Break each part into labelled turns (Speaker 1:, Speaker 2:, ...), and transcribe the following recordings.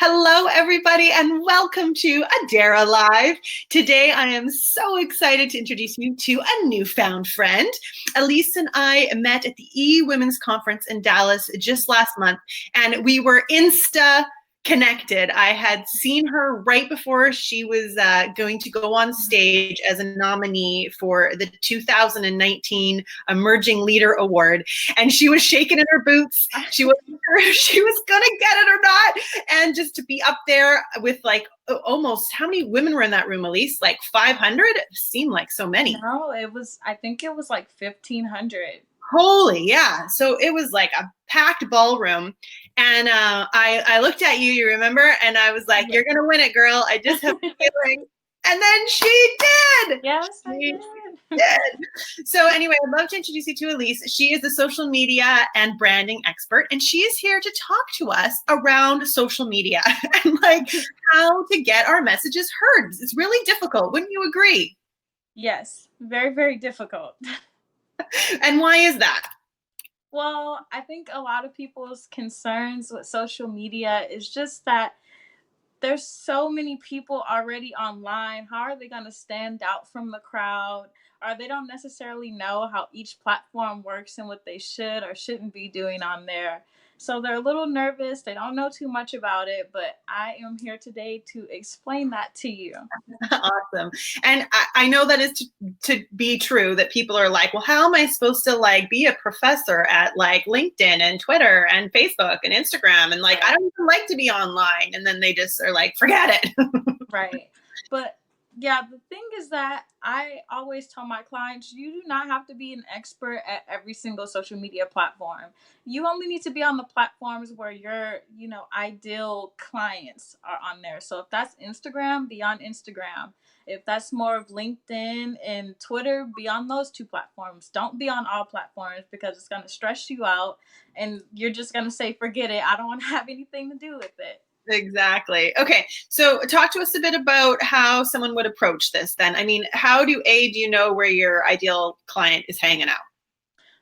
Speaker 1: Hello, everybody, and welcome to Adara Live. Today, I am so excited to introduce you to a newfound friend. Elise and I met at the E-Women's Conference in Dallas just last month, and we were Insta connected. I had seen her right before she was going to go on stage as a nominee for the 2019 Emerging Leader Award, and she was shaking in her boots. She wasn't sure if she was gonna get it or not, and just to be up there with like almost, how many women were in that room, Elise? Like 500? It seemed like so many.
Speaker 2: No, I think it was like 1,500.
Speaker 1: Holy, yeah. So it was like a packed ballroom. And I looked at you, you remember? And I was like, you're going to win it, girl. I just have a feeling. And then she did.
Speaker 2: Yes, I
Speaker 1: She
Speaker 2: did.
Speaker 1: did. So anyway, I'd love to introduce you to Elise. She is a social media and branding expert, and she is here to talk to us around social media and like how to get our messages heard. It's really difficult. Wouldn't you agree?
Speaker 2: Yes, very, very difficult.
Speaker 1: And why is that?
Speaker 2: Well, I think a lot of people's concerns with social media is just that there's so many people already online. How are they going to stand out from the crowd? Or they don't necessarily know how each platform works and what they should or shouldn't be doing on there. So they're a little nervous. They don't know too much about it, but I am here today to explain that to you.
Speaker 1: Awesome. And I know that is to be true, that people are like, well, how am I supposed to like be a professor at like LinkedIn and Twitter and Facebook and Instagram? And like, I don't even like to be online. And then they just are like, forget it.
Speaker 2: Right. But yeah, the thing is that I always tell my clients you do not have to be an expert at every single social media platform. You only need to be on the platforms where your, ideal clients are on there. So if that's Instagram, be on Instagram. If that's more of LinkedIn and Twitter, be on those two platforms. Don't be on all platforms because it's going to stress you out and you're just going to say, forget it. I don't want to have anything to do with it.
Speaker 1: Exactly. Okay. So talk to us a bit about how someone would approach this then. I mean, how do you know where your ideal client is hanging out?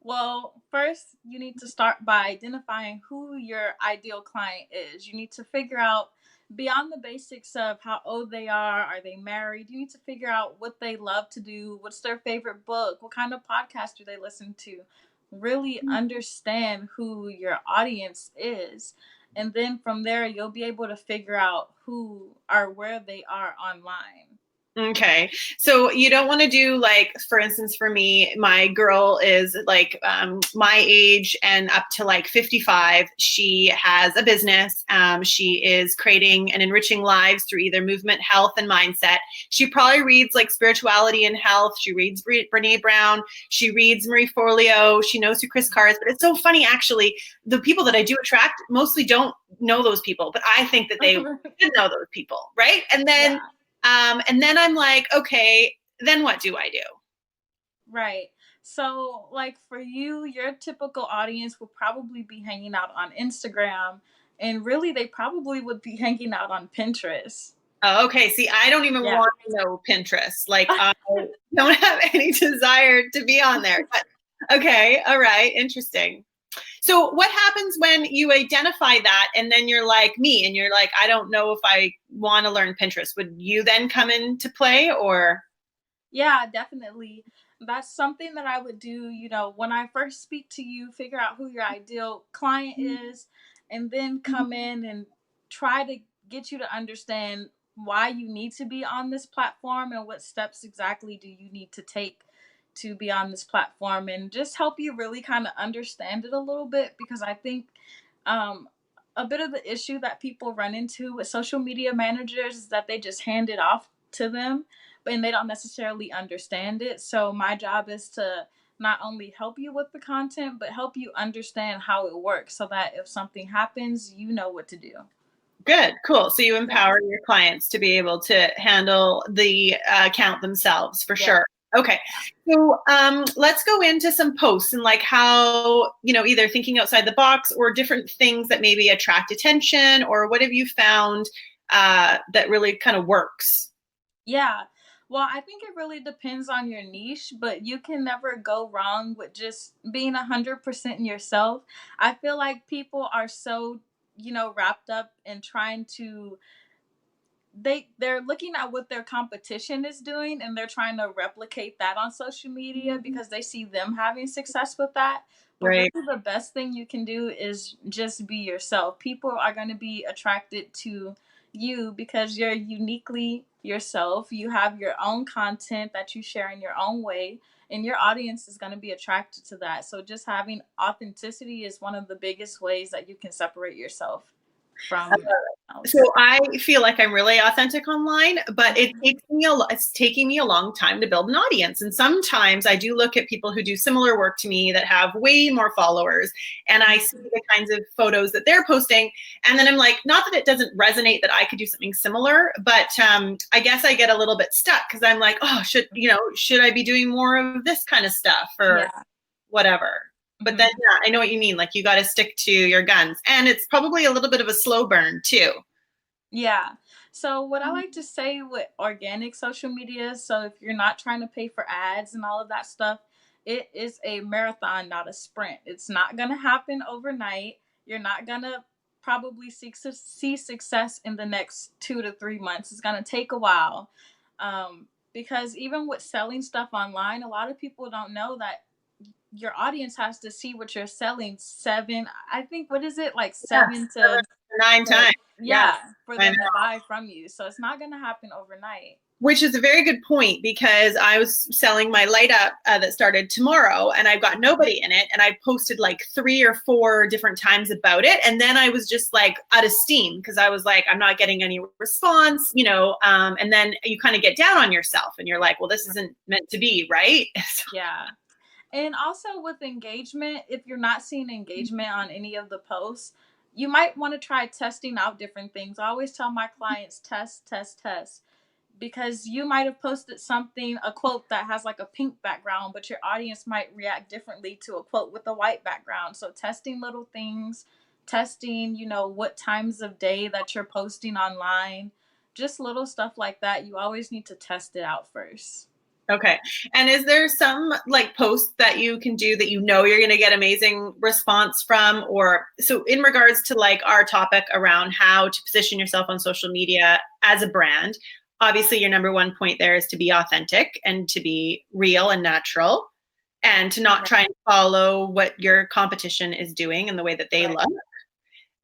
Speaker 2: Well, first, you need to start by identifying who your ideal client is. You need to figure out, beyond the basics of how old they are they married, you need to figure out what they love to do, what's their favorite book, what kind of podcast do they listen to. Really understand who your audience is. And then from there, you'll be able to figure out who or where they are online.
Speaker 1: Okay. So you don't want to do like, for instance, for me, my girl is like my age and up to like 55. She has a business. She is creating and enriching lives through either movement, health, and mindset. She probably reads like spirituality and health. She reads Brene Brown. She reads Marie Forleo. She knows who Chris Carr is. But it's so funny, actually. The people that I do attract mostly don't know those people, but I think that they should know those people, right? And then I'm like, okay, then what do I do?
Speaker 2: Right. So, like for you, your typical audience will probably be hanging out on Instagram, and really, they probably would be hanging out on Pinterest.
Speaker 1: Oh, okay. See, I don't even
Speaker 2: Yeah.
Speaker 1: want to know Pinterest. Like, I don't have any desire to be on there. But okay, all right, interesting. So, what happens when you identify that and then you're like me and you're like, I don't know if I want to learn Pinterest? Would you then come into play or?
Speaker 2: Yeah, definitely. That's something that I would do, when I first speak to you, figure out who your ideal client is, and then come in and try to get you to understand why you need to be on this platform and what steps exactly do you need to take to be on this platform, and just help you really kind of understand it a little bit, because I think um, a bit of the issue that people run into with social media managers is that they just hand it off to them, and they don't necessarily understand it. So my job is to not only help you with the content, but help you understand how it works so that if something happens, you know what to do.
Speaker 1: Good, cool. So you
Speaker 2: Yeah.
Speaker 1: empower your clients to be able to handle the account themselves for
Speaker 2: Yeah.
Speaker 1: sure. Okay. So let's go into some posts and like how, either thinking outside the box or different things that maybe attract attention, or what have you found that really kind of works?
Speaker 2: Yeah. Well, I think it really depends on your niche, but you can never go wrong with just being 100% yourself. I feel like people are so wrapped up in trying to they're looking at what their competition is doing, and they're trying to replicate that on social media because they see them having success with that. But really,
Speaker 1: Right.
Speaker 2: the best thing you can do is just be yourself. People are going to be attracted to you because you're uniquely yourself. You have your own content that you share in your own way, and your audience is going to be attracted to that. So just having authenticity is one of the biggest ways that you can separate yourself from else.
Speaker 1: So I feel like I'm really authentic online, but it's taking me a long time to build an audience. And sometimes I do look at people who do similar work to me that have way more followers, and I see the kinds of photos that they're posting. And then I'm like, not that it doesn't resonate that I could do something similar, but I guess I get a little bit stuck because I'm like, oh, should I be doing more of this kind of stuff or whatever? But then, I know what you mean. Like, you got to stick to your guns. And it's probably a little bit of a slow burn, too.
Speaker 2: Yeah. So what I like to say with organic social media, so if you're not trying to pay for ads and all of that stuff, it is a marathon, not a sprint. It's not going to happen overnight. You're not going to probably see success in the next 2 to 3 months. It's going to take a while. Because even with selling stuff online, a lot of people don't know that your audience has to see what you're selling what is it, like 7 to
Speaker 1: 9 times
Speaker 2: for them to buy from you. So it's not going to happen overnight.
Speaker 1: Which is a very good point, because I was selling my light up that started tomorrow, and I've got nobody in it, and I posted like 3 or 4 different times about it, and then I was just like out of steam because I was like, I'm not getting any response, and then you kind of get down on yourself and you're like, well, this isn't meant to be, right?
Speaker 2: Yeah. And also with engagement, if you're not seeing engagement on any of the posts, you might want to try testing out different things. I always tell my clients, test, because you might have posted a quote that has like a pink background, but your audience might react differently to a quote with a white background. So testing little things, testing, what times of day that you're posting online, just little stuff like that. You always need to test it out first.
Speaker 1: Okay. And is there some like post that you can do that you're going to get amazing response from? Or so in regards to like our topic around how to position yourself on social media as a brand, obviously your number one point there is to be authentic and to be real and natural, and to not try and follow what your competition is doing and the way that they look.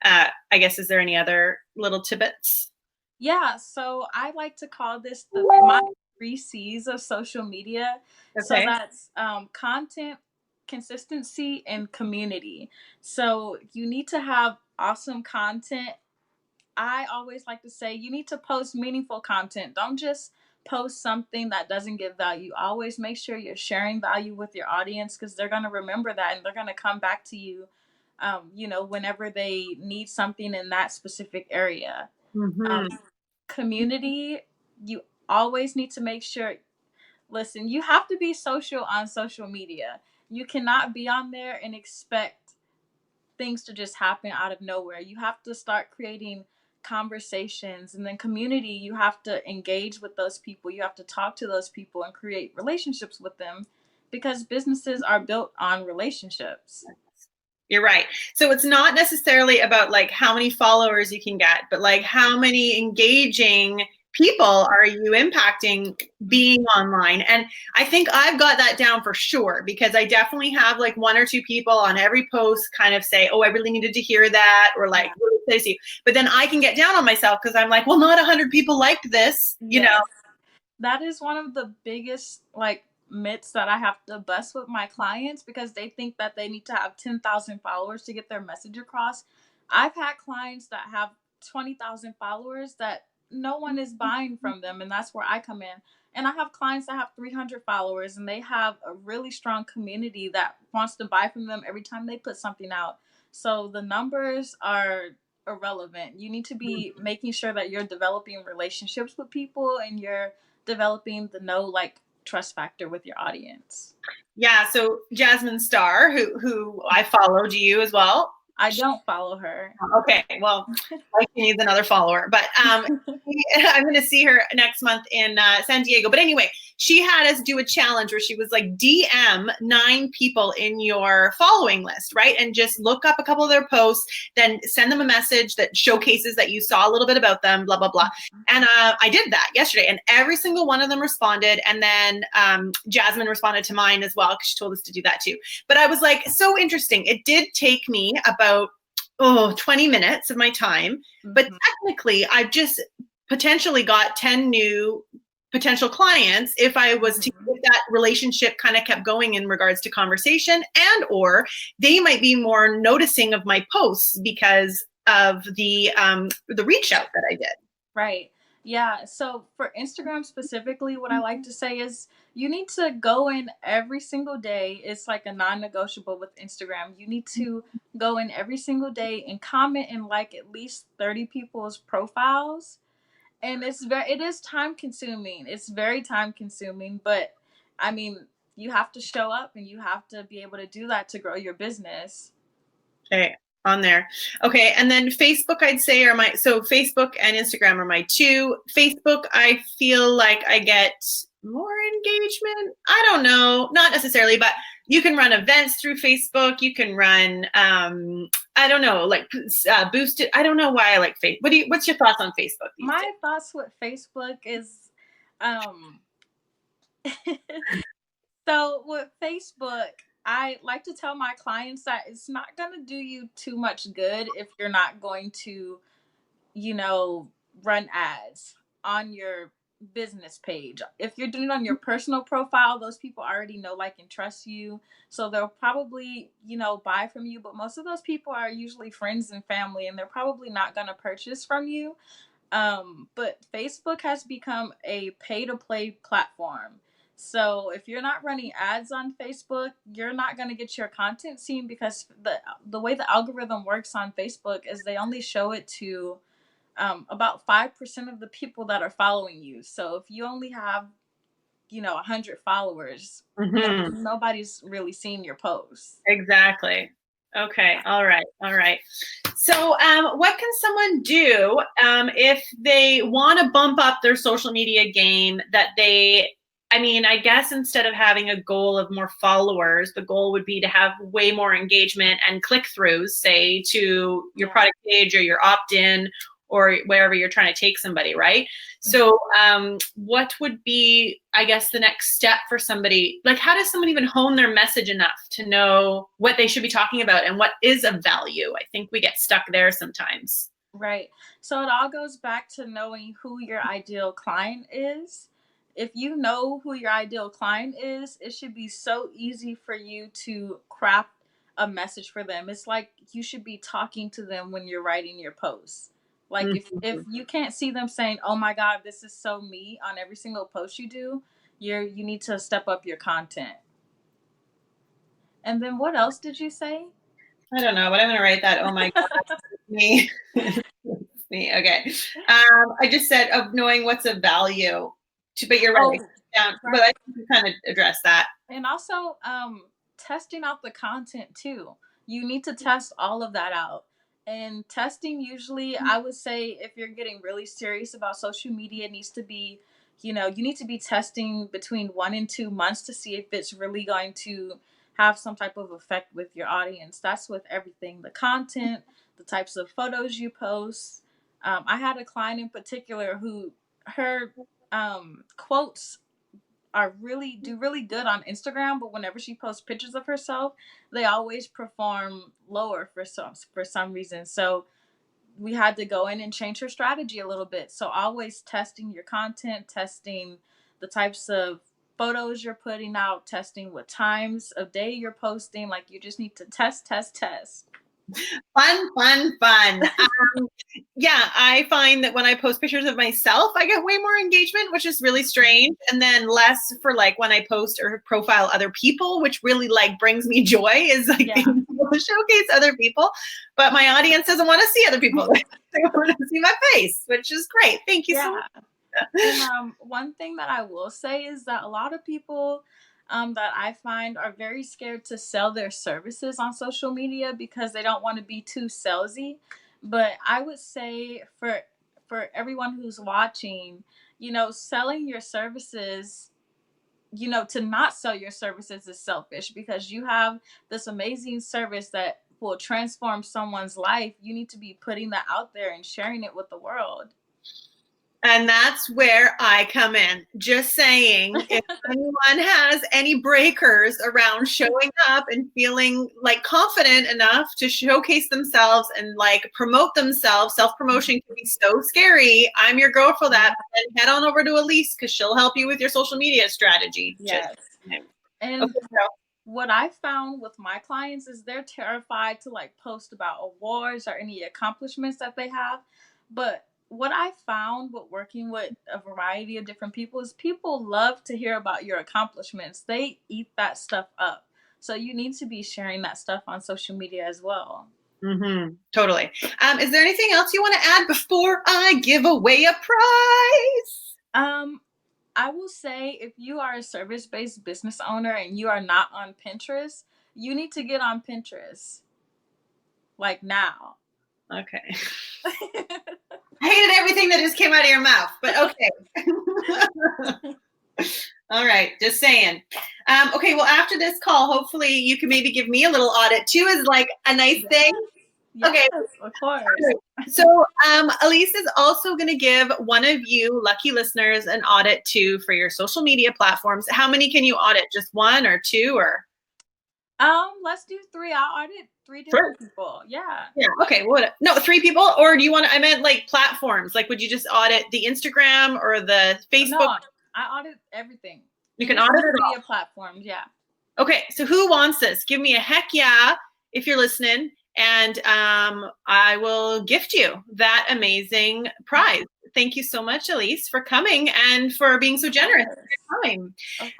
Speaker 1: I guess, is there any other little tidbits?
Speaker 2: Yeah. So I like to call this my 3 C's of social media. Okay. So that's content, consistency, and community. So you need to have awesome content. I always like to say you need to post meaningful content. Don't just post something that doesn't give value. Always make sure you're sharing value with your audience, because they're going to remember that and they're going to come back to you, whenever they need something in that specific area. Community, you always need to make sure, listen, you have to be social on social media. You cannot be on there and expect things to just happen out of nowhere. You have to start creating conversations, and then community, you have to engage with those people. You have to talk to those people and create relationships with them, because businesses are built on relationships.
Speaker 1: You're right. So it's not necessarily about like how many followers you can get, but like how many engaging people are you impacting being online. And I think I've got that down for sure, because I definitely have like 1 or 2 people on every post kind of say, oh, I really needed to hear that, or like, what did they see? But then I can get down on myself because I'm like, well, not 100 people liked this, you know.
Speaker 2: That is one of the biggest myths that I have to bust with my clients, because they think that they need to have 10,000 followers to get their message across. I've had clients that have 20,000 followers that no one is buying from them, and that's where I come in. And I have clients that have 300 followers, and they have a really strong community that wants to buy from them every time they put something out. So the numbers are irrelevant. You need to be making sure that you're developing relationships with people, and you're developing the trust factor with your audience.
Speaker 1: Yeah. So Jasmine Star, who I follow, do you as well?
Speaker 2: I don't follow her.
Speaker 1: Okay. Well, she needs another follower, but I'm going to see her next month in San Diego. But anyway, she had us do a challenge where she was like, DM 9 people in your following list, right? And just look up a couple of their posts, then send them a message that showcases that you saw a little bit about them, blah, blah, blah. And I did that yesterday, and every single one of them responded. And then Jasmine responded to mine as well, because she told us to do that too. But I was like, so interesting. It did take me about 20 minutes of my time, but technically I've just potentially got 10 new potential clients if I was to get that relationship kind of kept going in regards to conversation, and or they might be more noticing of my posts because of the reach out that I did.
Speaker 2: Right. Yeah. So for Instagram specifically, what I like to say is you need to go in every single day. It's like a non-negotiable with Instagram. You need to go in every single day and comment and like at least 30 people's profiles. And it is time consuming. It's very time consuming, but I mean, you have to show up and you have to be able to do that to grow your business.
Speaker 1: Okay, on there. Okay, and then Facebook, I'd say, so Facebook and Instagram are my 2. Facebook, I feel like I get more engagement. I don't know, not necessarily, but you can run events through Facebook. You can run, I don't know, like boost it. I don't know why I like Facebook. What's your thoughts on Facebook these
Speaker 2: My
Speaker 1: days?
Speaker 2: thoughts with Facebook is, so with Facebook, I like to tell my clients that it's not going to do you too much good if you're not going to, run ads on your business page. If you're doing it on your personal profile, those people already know, like, and trust you. So they'll probably, buy from you. But most of those people are usually friends and family, and they're probably not going to purchase from you. But Facebook has become a pay to play platform. So if you're not running ads on Facebook, you're not going to get your content seen, because the way the algorithm works on Facebook is they only show it to about 5% of the people that are following you. So if you only have 100 followers, nobody's really seeing your posts.
Speaker 1: Exactly. Okay. All right. So what can someone do if they want to bump up their social media game, I guess instead of having a goal of more followers, the goal would be to have way more engagement and click-throughs, say, to your product page or your opt-in or wherever you're trying to take somebody, right? So what would be, I guess, the next step for somebody? Like, how does someone even hone their message enough to know what they should be talking about and what is of value? I think we get stuck there sometimes.
Speaker 2: Right. So it all goes back to knowing who your ideal client is. If you know who your ideal client is, it should be so easy for you to craft a message for them. It's like you should be talking to them when you're writing your posts. Like if you can't see them saying, "Oh my God, this is so me" on every single post you do, you need to step up your content. And then what else did you say?
Speaker 1: I don't know, but I'm going to write that. Oh my God, me. Me. Okay. I just said of knowing what's of value but you're right.
Speaker 2: Right.
Speaker 1: But I think you kind of address that.
Speaker 2: And also, testing out the content too. You need to test all of that out. And testing, usually, I would say, if you're getting really serious about social media, it needs to be, you need to be testing between 1 and 2 months to see if it's really going to have some type of effect with your audience. That's with everything: the content, the types of photos you post. I had a client in particular who her quotes do really good on Instagram, but whenever she posts pictures of herself, they always perform lower for some reason. So we had to go in and change her strategy a little bit. So always testing your content, testing the types of photos you're putting out, testing what times of day you're posting. Like, you just need to test.
Speaker 1: Fun. Yeah, I find that when I post pictures of myself, I get way more engagement, which is really strange. And then less for like when I post or profile other people, which really like brings me joy, is like being able to showcase other people. But my audience doesn't want to see other people. They want to see my face, which is great. Thank you so much.
Speaker 2: And one thing that I will say is that a lot of people that I find are very scared to sell their services on social media because they don't want to be too salesy. But I would say for everyone who's watching, selling your services to not sell your services is selfish, because you have this amazing service that will transform someone's life. You need to be putting that out there and sharing it with the world.
Speaker 1: And that's where I come in. Just saying, if anyone has any breakers around showing up and feeling like confident enough to showcase themselves and like promote themselves, self-promotion can be so scary. I'm your girl for that. And head on over to Elise because she'll help you with your social media strategy.
Speaker 2: Yes. And
Speaker 1: okay,
Speaker 2: what I found with my clients is they're terrified to like post about awards or any accomplishments that they have. But what I found with working with a variety of different people is people love to hear about your accomplishments. They eat that stuff up. So you need to be sharing that stuff on social media as well.
Speaker 1: Totally. Is there anything else you want to add before I give away a prize?
Speaker 2: I will say, if you are a service-based business owner and you are not on Pinterest, you need to get on Pinterest. Like now.
Speaker 1: Okay. I hated everything that just came out of your mouth, but okay. All right, just saying. Okay, well, after this call, hopefully you can maybe give me a little audit too, is like a nice thing.
Speaker 2: Yes,
Speaker 1: okay,
Speaker 2: of course.
Speaker 1: So Elise is also going to give one of you lucky listeners an audit too for your social media platforms. How many can you audit? Just one or two or?
Speaker 2: Let's do 3. I'll audit 3 different people. Yeah.
Speaker 1: Yeah. Okay. What? No, 3 people, or do you want? I meant like platforms. Like, would you just audit the Instagram or the Facebook?
Speaker 2: No, I audit everything.
Speaker 1: You can audit it all.
Speaker 2: Media platforms. Yeah.
Speaker 1: Okay. So who wants this? Give me a heck yeah if you're listening, and I will gift you that amazing prize. Thank you so much, Elise, for coming and for being so generous with your time.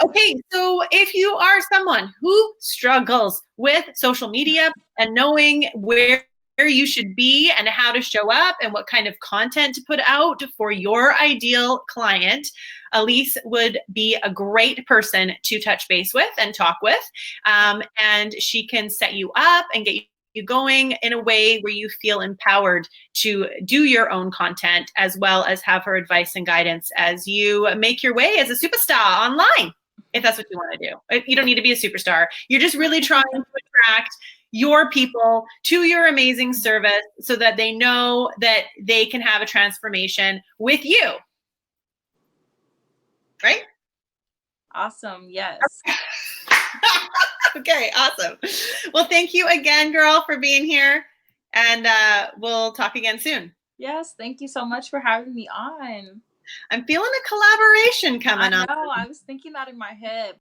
Speaker 1: Okay, so if you are someone who struggles with social media and knowing where you should be and how to show up and what kind of content to put out for your ideal client, Elise would be a great person to touch base with and talk with. And she can set you up and get you going in a way where you feel empowered to do your own content, as well as have her advice and guidance as you make your way as a superstar online, if that's what you want to do. You don't need to be a superstar. You're just really trying to attract your people to your amazing service so that they know that they can have a transformation with you. Right?
Speaker 2: Awesome. Yes.
Speaker 1: Okay, awesome. Well, thank you again, girl, for being here. And we'll talk again soon.
Speaker 2: Yes, thank you so much for having me on.
Speaker 1: I'm feeling a collaboration coming on.
Speaker 2: I know, I was thinking that in my head.